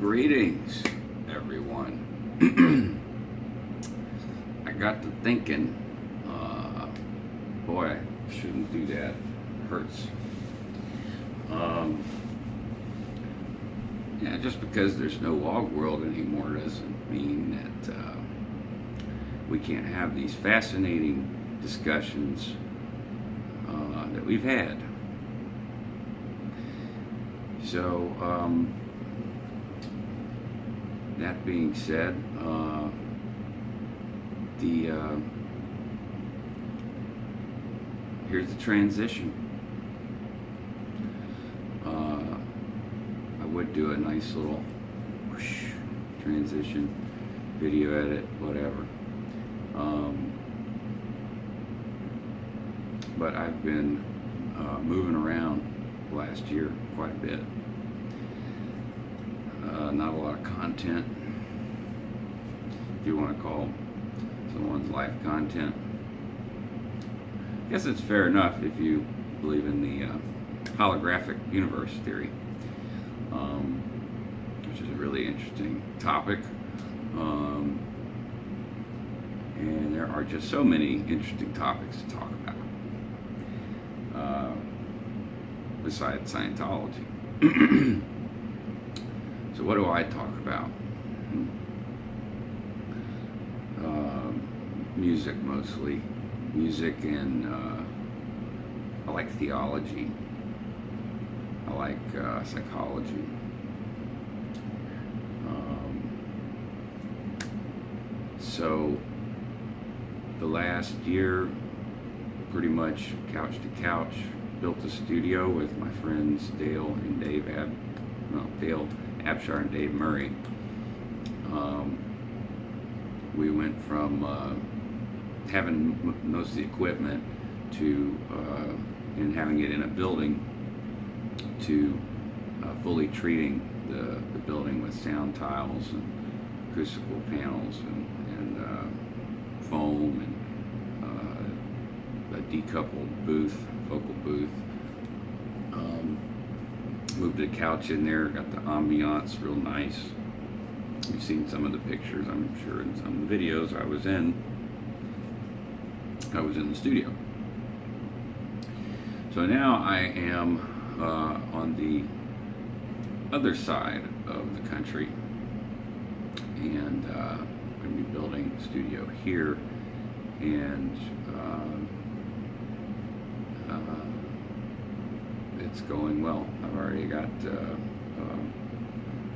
Greetings, everyone. I got to thinking, boy, I shouldn't do that. It hurts. Yeah, just because there's no log world anymore doesn't mean that we can't have these fascinating discussions that we've had. So, that being said, here's the transition. I would do a nice little whoosh, transition, video edit, whatever. But I've been moving around last year quite a bit. Not a lot of content, if you want to call someone's life content. I guess it's fair enough if you believe in the holographic universe theory, which is a really interesting topic. And there are just so many interesting topics to talk about besides Scientology. So what do I talk about? Music mostly. Music, and I like theology. I like psychology. So the last year, pretty much couch to couch, built a studio with my friends Dale Abshire and Dave Murray. We went from having most of the equipment to and having it in a building to fully treating the building with sound tiles and acoustical panels and foam and a decoupled booth, vocal booth. Moved a couch in there, got the ambiance real nice. You've seen some of the pictures, I'm sure, in some of the videos I was in the studio. So now I am on the other side of the country, and I'm going to be building a studio here, and it's going well. I've already got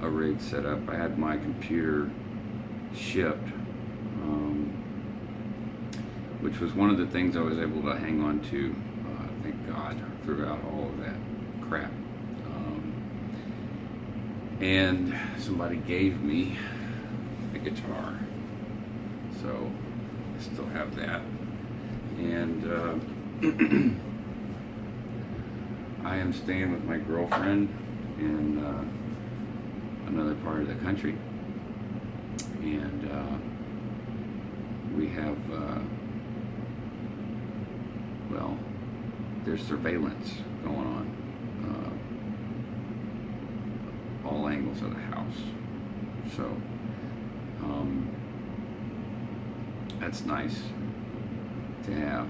a rig set up. I had my computer shipped, which was one of the things I was able to hang on to, thank God, throughout all of that crap. And somebody gave me a guitar, so I still have that. And I am staying with my girlfriend in another part of the country, and we have well, there's surveillance going on all angles of the house, so that's nice to have.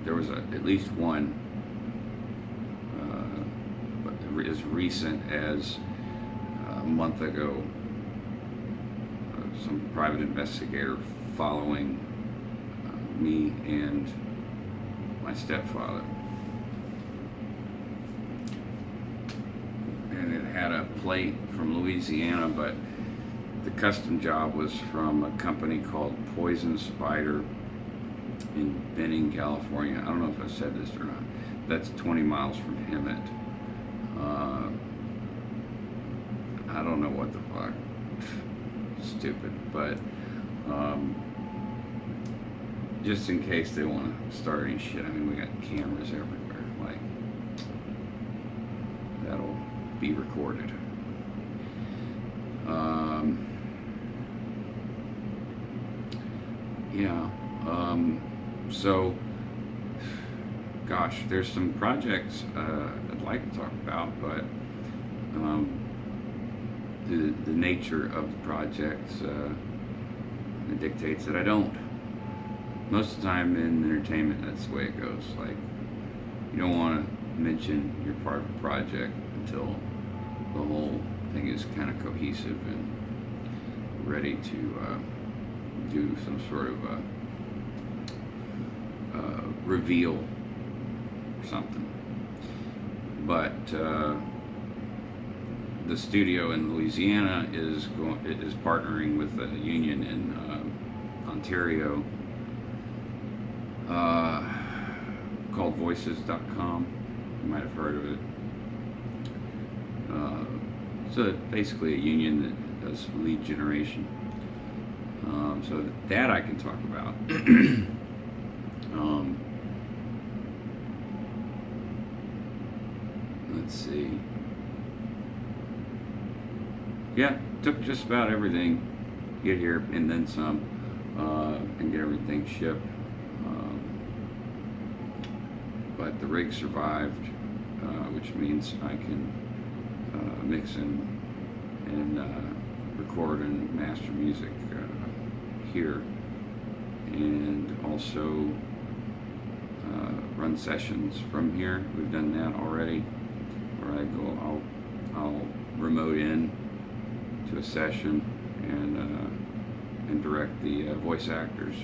There was at least one, but as recent as a month ago, some private investigator following me and my stepfather. And it had a plate from Louisiana, but the custom job was from a company called Poison Spider in Benning, California. I don't know if I said this or not. That's 20 miles from Hemet. I don't know what the fuck. Stupid, but just in case they want to start any shit. I mean, we got cameras everywhere. Like, that'll be recorded. Yeah. So gosh, there's some projects I'd like to talk about, but the nature of the projects it dictates that I don't. Most of the time in entertainment, that's the way it goes. Like, you don't want to mention you're part of a project until the whole thing is kind of cohesive and ready to do some sort of reveal or something. But the studio in Louisiana is partnering with a union in Ontario called Voices.com. You might have heard of it. So basically a union that does lead generation. So that I can talk about. Let's see. Yeah, took just about everything to get here and then some, and get everything shipped. But the rig survived, which means I can mix and record and master music here, and also run sessions from here. We've done that already, where I go, I'll remote in to a session and direct the voice actors.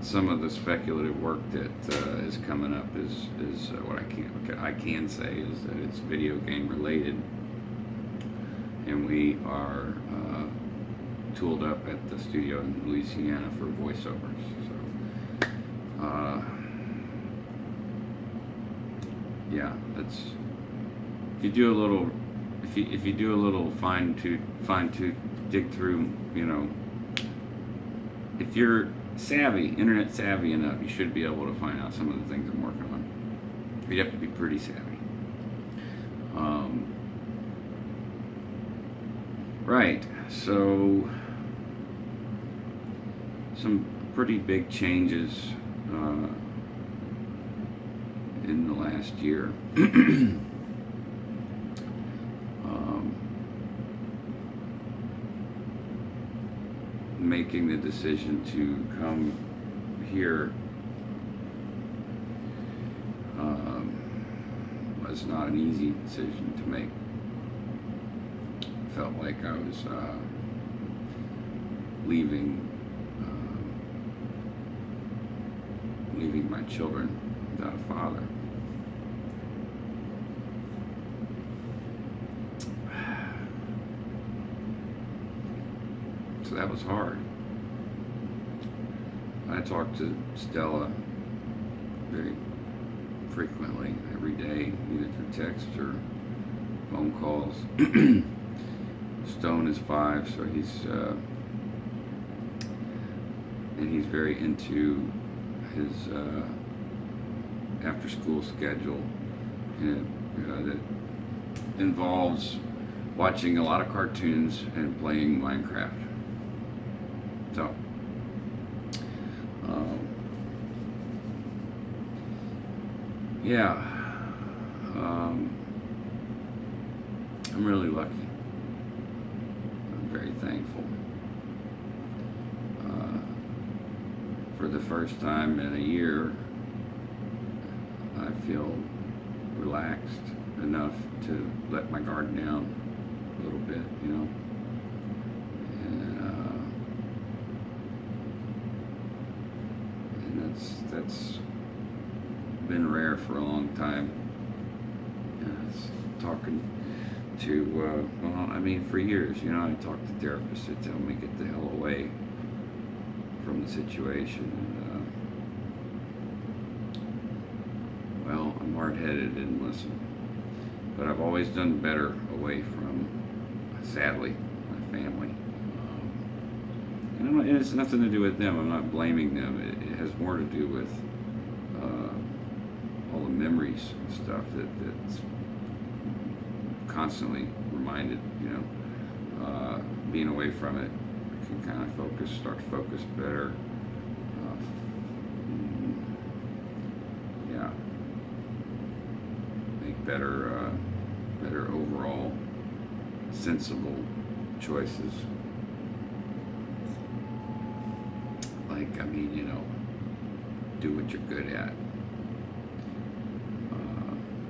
Some of the speculative work that is coming up is what I can say is that it's video game related, and we are tooled up at the studio in Louisiana for voiceovers. So, yeah, that's if you do a little fine tooth dig through, if you're internet savvy enough, you should be able to find out some of the things I'm working on. You have to be pretty savvy. Right, so some pretty big changes in the last year. Making the decision to come here was not an easy decision to make. Felt like I was leaving my children without a father. So that was hard. I talked to Stella very frequently, every day, either through text or phone calls. Stone is 5, so he's very into his after-school schedule, that involves watching a lot of cartoons and playing Minecraft. So, yeah, I'm really lucky. I'm very thankful. For the first time in a year, I feel relaxed enough to let my guard down a little bit, and that's been rare for a long time. Talking to, for years, I talk to therapists that tell me get the hell away from the situation. Well, I'm hard-headed and listen, but I've always done better away from, sadly, my family. And it's nothing to do with them. I'm not blaming them. It has more to do with all the memories and stuff that's constantly reminded. Being away from it, I can kind of start to focus better, better overall sensible choices. Like, I mean, do what you're good at.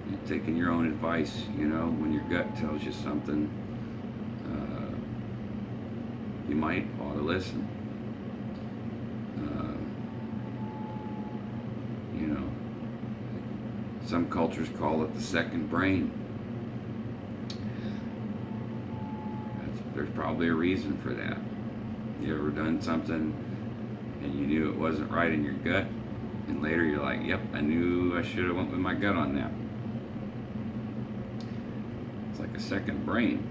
You're taking your own advice, when your gut tells you something, you might ought to listen. Some cultures call it the second brain. There's probably a reason for that. You ever done something and you knew it wasn't right in your gut, and later you're like, yep, I knew I should have went with my gut on that. It's like a second brain.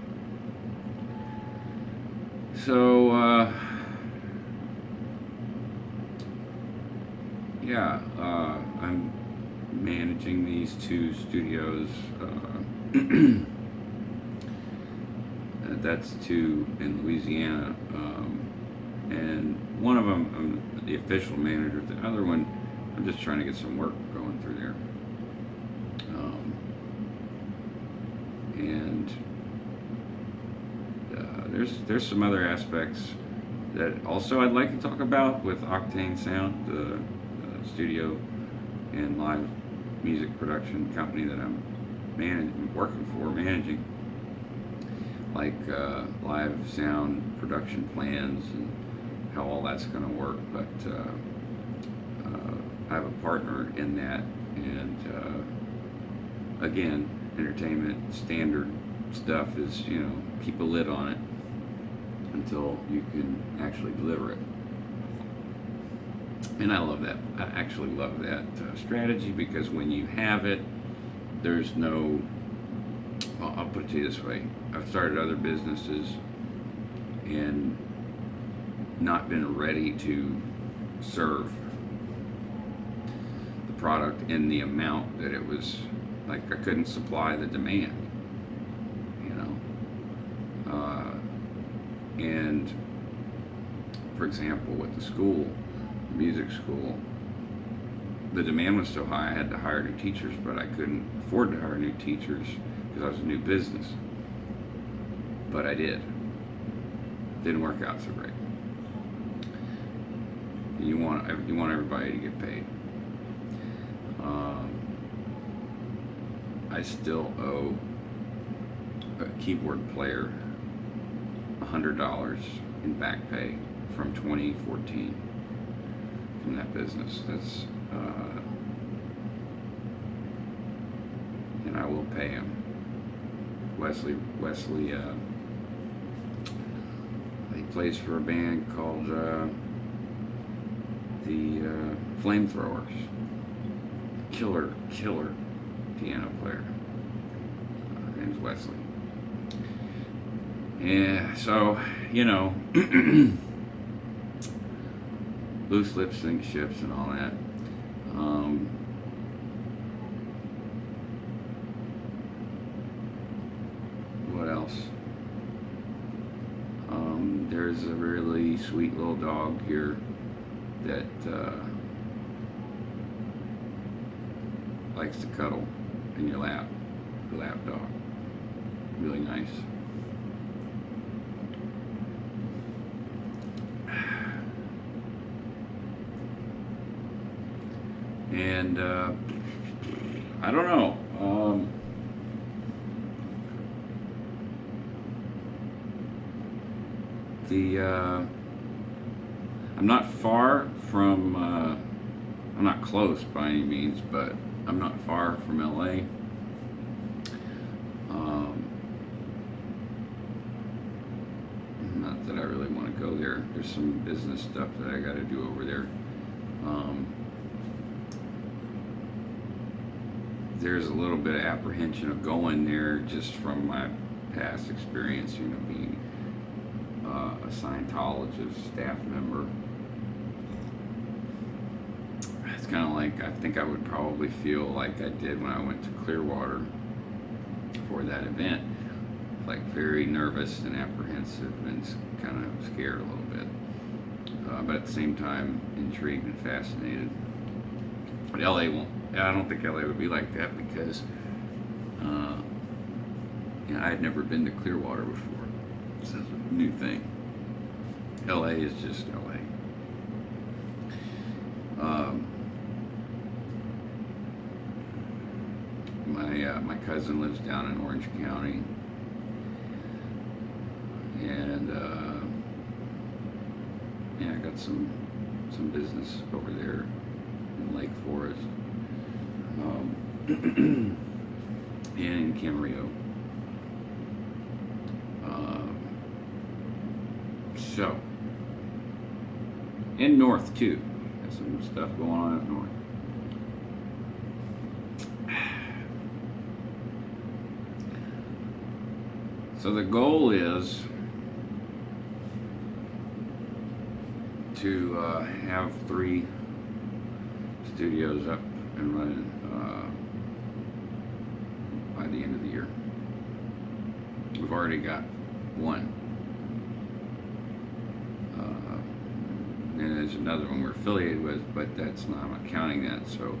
So, I'm managing these 2 studios. That's 2 in Louisiana, and one of them I'm the official manager. The other one, I'm just trying to get some work going through there. And there's some other aspects that also I'd like to talk about with Octane Sound, the studio and live music production company that I'm managing, like live sound production plans and how all that's going to work. But I have a partner in that, and again, entertainment standard stuff is, keep a lid on it until you can actually deliver it. And I love that. I actually love that strategy, because when you have it, there's no, well, I'll put it to you this way. I've started other businesses and not been ready to serve the product in the amount that it was, like I couldn't supply the demand, and for example, with the school, music school, the demand was so high I had to hire new teachers, but I couldn't afford to hire new teachers because I was a new business. But I did. Didn't work out so great. You want everybody to get paid. I still owe a keyboard player $100 in back pay from 2014 from that business. That's and I will pay him. Wesley, he plays for a band called the Flamethrowers. Killer piano player. His name's Wesley. Yeah, so, loose lips sink ships and all that. What else? There's a really sweet little dog here that likes to cuddle in your lap. The lap dog. Really nice. And I don't know. I'm not far from. I'm not close by any means, but I'm not far from LA. Not that I really want to go there. There's some business stuff that I got to do over there. There's a little bit of apprehension of going there just from my past experience, being a Scientologist staff member. It's kind of like, I think I would probably feel like I did when I went to Clearwater for that event, like very nervous and apprehensive and kind of scared a little bit, but at the same time intrigued and fascinated. But LA won't. I don't think LA would be like that, because Yeah, I had never been to Clearwater before. This is a new thing. LA is just LA. My cousin lives down in Orange County, and yeah, I got some business over there in Lake Forest, and in Camarillo. So, in North too, got some stuff going on up north. So the goal is to have 3 studios up and running by the end of the year. We've already got 1. And there's another one we're affiliated with, but that's not, I'm not counting that. So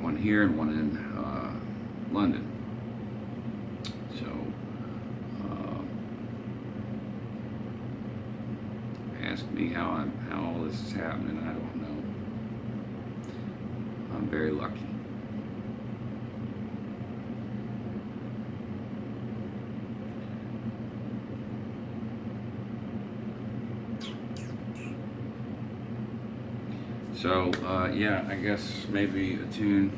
1 here and 1 in London. So ask me how all this is happening. I don't know. I'm very lucky. So, yeah, I guess maybe a tune.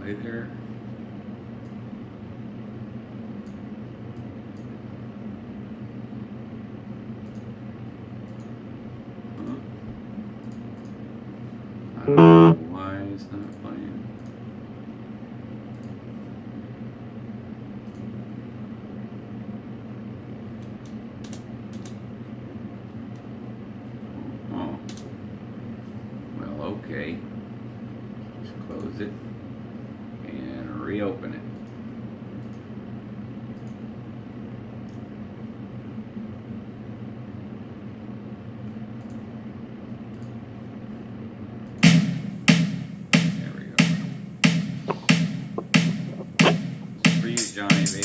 Play there. I don't know why it's not playing. Oh. Well, okay. Let's close it and reopen it. Johnny B.